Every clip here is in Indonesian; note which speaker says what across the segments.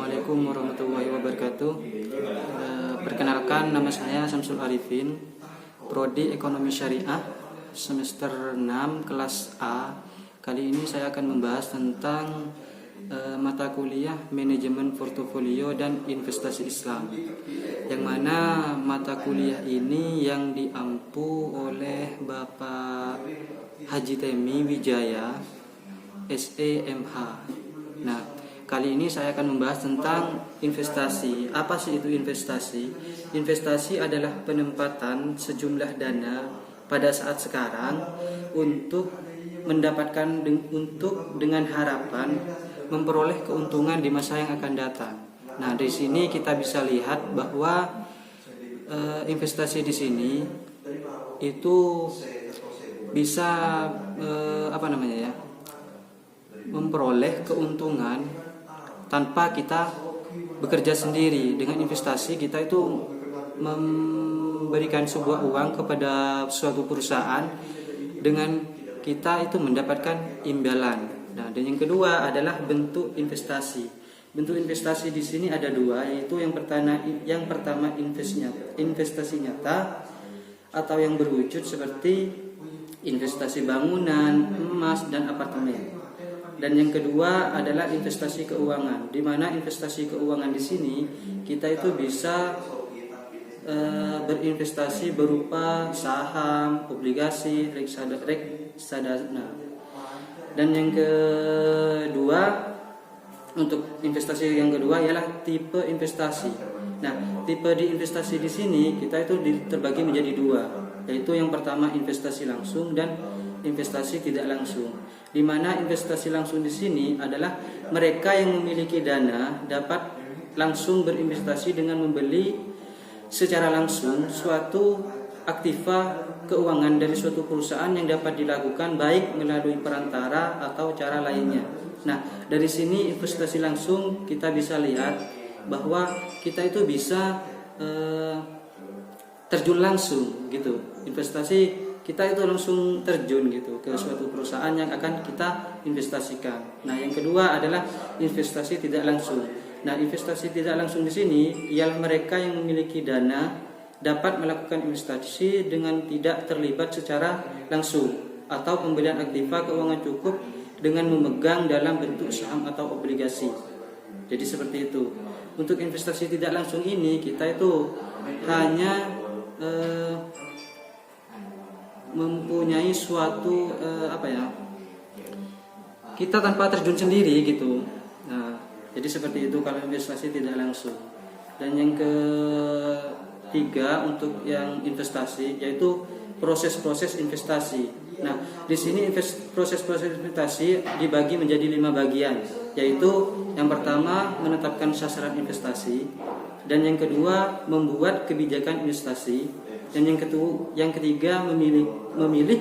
Speaker 1: Assalamualaikum warahmatullahi wabarakatuh. Perkenalkan, nama saya Samsul Arifin, Prodi Ekonomi Syariah, semester 6 kelas A. Kali ini saya akan membahas tentang mata kuliah Manajemen Portofolio dan Investasi Islam, yang mana mata kuliah ini yang diampu oleh Bapak Haji Temi Wijaya, SEMH. Nah, kali ini saya akan membahas tentang investasi. Apa sih itu investasi? Investasi adalah penempatan sejumlah dana pada saat sekarang untuk mendapatkan dengan harapan memperoleh keuntungan di masa yang akan datang. Nah, di sini kita bisa lihat bahwa investasi di sini itu bisa memperoleh keuntungan tanpa kita bekerja sendiri. Dengan investasi kita itu memberikan sebuah uang kepada suatu perusahaan dengan kita itu mendapatkan imbalan. Nah, dan yang kedua adalah bentuk investasi. Bentuk investasi di sini ada dua, yaitu yang pertama investasi nyata atau yang berwujud seperti investasi bangunan, emas, dan apartemen. Dan yang kedua adalah investasi keuangan, di mana investasi keuangan di sini kita itu bisa berinvestasi berupa saham, obligasi, reksadana. Dan yang kedua, untuk investasi yang kedua ialah tipe investasi. Nah, tipe di investasi di sini kita itu terbagi menjadi dua, yaitu yang pertama investasi langsung dan investasi tidak langsung. Di mana investasi langsung di sini adalah mereka yang memiliki dana dapat langsung berinvestasi dengan membeli secara langsung suatu aktiva keuangan dari suatu perusahaan yang dapat dilakukan baik melalui perantara atau cara lainnya. Nah, dari sini investasi langsung kita bisa lihat bahwa kita itu bisa terjun langsung gitu. Investasi kita itu langsung terjun gitu ke suatu perusahaan yang akan kita investasikan. Nah, yang kedua adalah investasi tidak langsung. Nah, investasi tidak langsung di sini ialah mereka yang memiliki dana dapat melakukan investasi dengan tidak terlibat secara langsung atau pembelian aktiva keuangan cukup dengan memegang dalam bentuk saham atau obligasi. Jadi seperti itu. Untuk investasi tidak langsung ini kita itu hanya mempunyai suatu kita tanpa terjun sendiri gitu. Nah, jadi seperti itu kalau investasi tidak langsung. Dan yang ketiga untuk yang investasi yaitu proses-proses investasi. Nah, di sini proses-proses investasi dibagi menjadi 5 bagian, yaitu yang pertama menetapkan sasaran investasi, dan yang kedua membuat kebijakan investasi, dan yang ketiga memilih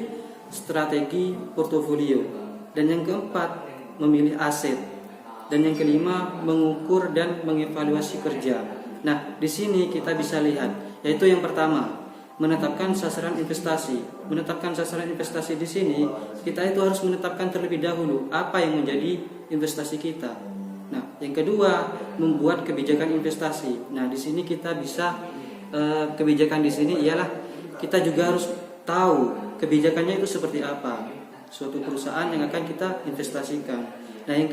Speaker 1: strategi portofolio, dan yang keempat memilih aset, dan yang kelima mengukur dan mengevaluasi kerja. Nah, di sini kita bisa lihat, yaitu yang pertama menetapkan sasaran investasi. Menetapkan sasaran investasi di sini kita itu harus menetapkan terlebih dahulu apa yang menjadi investasi kita. Nah, yang kedua membuat kebijakan investasi. Nah, di sini kita bisa kebijakan di sini ialah kita juga harus tahu kebijakannya itu seperti apa suatu perusahaan yang akan kita investasikan. Nah, yang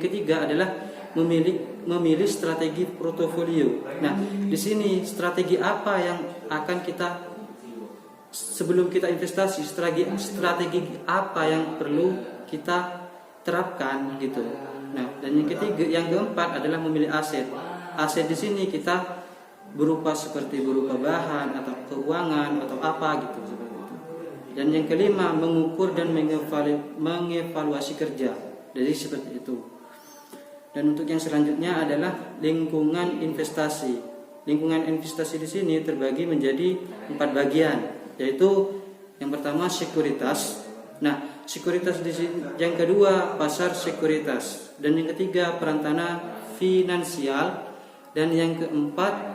Speaker 1: ketiga adalah memilih strategi portofolio. Nah, di sini strategi apa yang akan kita sebelum kita investasi, strategi apa yang perlu kita terapkan gitu. Nah, dan yang keempat adalah memilih aset. Aset di sini kita berupa bahan atau keuangan atau apa gitu seperti itu. Dan yang kelima mengukur dan mengevaluasi kerja. Jadi seperti itu. Dan untuk yang selanjutnya adalah lingkungan investasi. Lingkungan investasi di sini terbagi menjadi 4 bagian, yaitu yang pertama sekuritas. Nah, sekuritas di sini, yang kedua pasar sekuritas, dan yang ketiga perantana finansial, dan yang keempat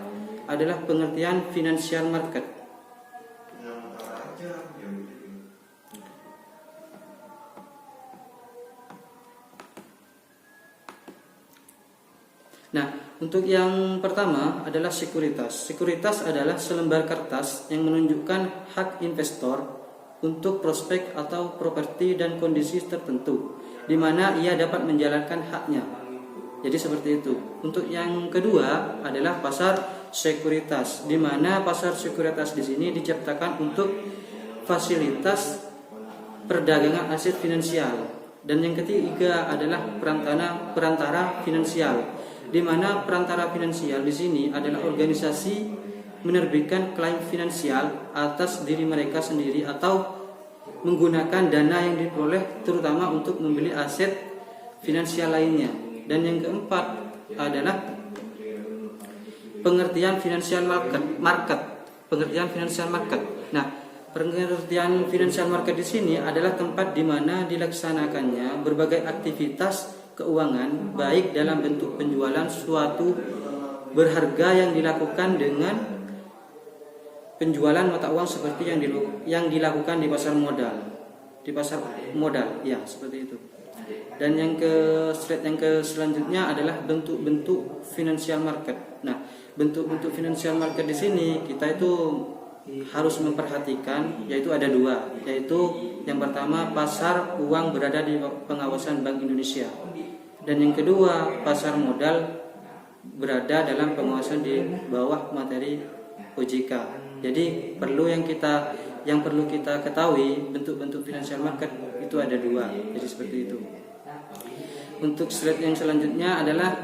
Speaker 1: adalah pengertian financial market. Nah, untuk yang pertama adalah sekuritas. Sekuritas adalah selembar kertas yang menunjukkan hak investor untuk prospek atau properti dan kondisi tertentu, di mana ia dapat menjalankan haknya. Jadi seperti itu. Untuk yang kedua adalah pasar sekuritas, di mana pasar sekuritas di sini diciptakan untuk fasilitas perdagangan aset finansial. Dan yang ketiga adalah perantara finansial, di mana perantara finansial di sini adalah organisasi menerbitkan klaim finansial atas diri mereka sendiri atau menggunakan dana yang diperoleh terutama untuk membeli aset finansial lainnya. Dan yang keempat adalah pengertian financial market. Pengertian financial market. Nah, pengertian financial market di sini adalah tempat di mana dilaksanakannya berbagai aktivitas keuangan, baik dalam bentuk penjualan suatu berharga yang dilakukan dengan penjualan mata uang seperti yang dilakukan di pasar modal. Di pasar modal, ya, seperti itu. Dan yang selanjutnya adalah bentuk-bentuk financial market. Nah, bentuk-bentuk financial market di sini kita itu harus memperhatikan, yaitu ada dua, yaitu yang pertama pasar uang berada di pengawasan Bank Indonesia, dan yang kedua pasar modal berada dalam pengawasan di bawah materi OJK. Jadi yang perlu kita ketahui, bentuk-bentuk financial market itu ada dua, jadi seperti itu. Untuk slide yang selanjutnya adalah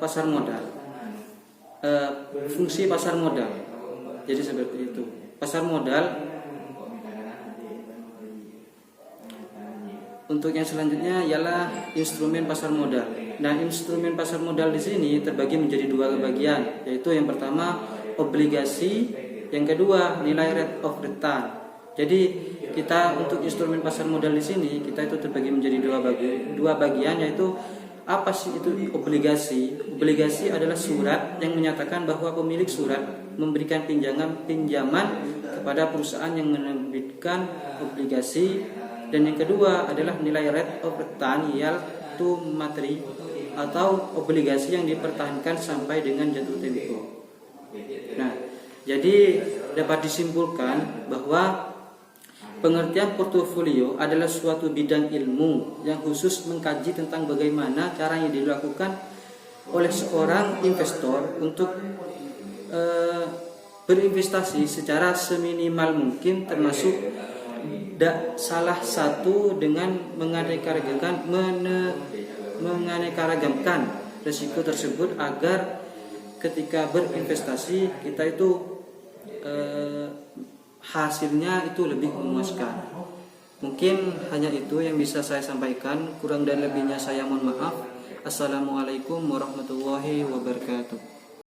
Speaker 1: pasar modal. Fungsi pasar modal. Jadi seperti itu. Pasar modal. Untuk yang selanjutnya ialah instrumen pasar modal. Nah, instrumen pasar modal di sini terbagi menjadi dua bagian, yaitu yang pertama obligasi, yang kedua nilai rate of return. Jadi kita untuk instrumen pasar modal di sini kita itu terbagi menjadi dua bagian, yaitu apa sih itu obligasi? Obligasi adalah surat yang menyatakan bahwa pemilik surat memberikan pinjaman kepada perusahaan yang menerbitkan obligasi. Dan yang kedua adalah nilai rate of return, yaitu materi atau obligasi yang dipertahankan sampai dengan jatuh tempo. Nah, jadi dapat disimpulkan bahwa pengertian portofolio adalah suatu bidang ilmu yang khusus mengkaji tentang bagaimana cara yang dilakukan oleh seorang investor untuk berinvestasi secara seminimal mungkin, termasuk salah satu dengan menganeka-ragamkan risiko tersebut agar ketika berinvestasi kita itu hasilnya itu lebih memuaskan. Mungkin hanya itu yang bisa saya sampaikan, kurang dan lebihnya saya mohon maaf. Assalamualaikum warahmatullahi wabarakatuh.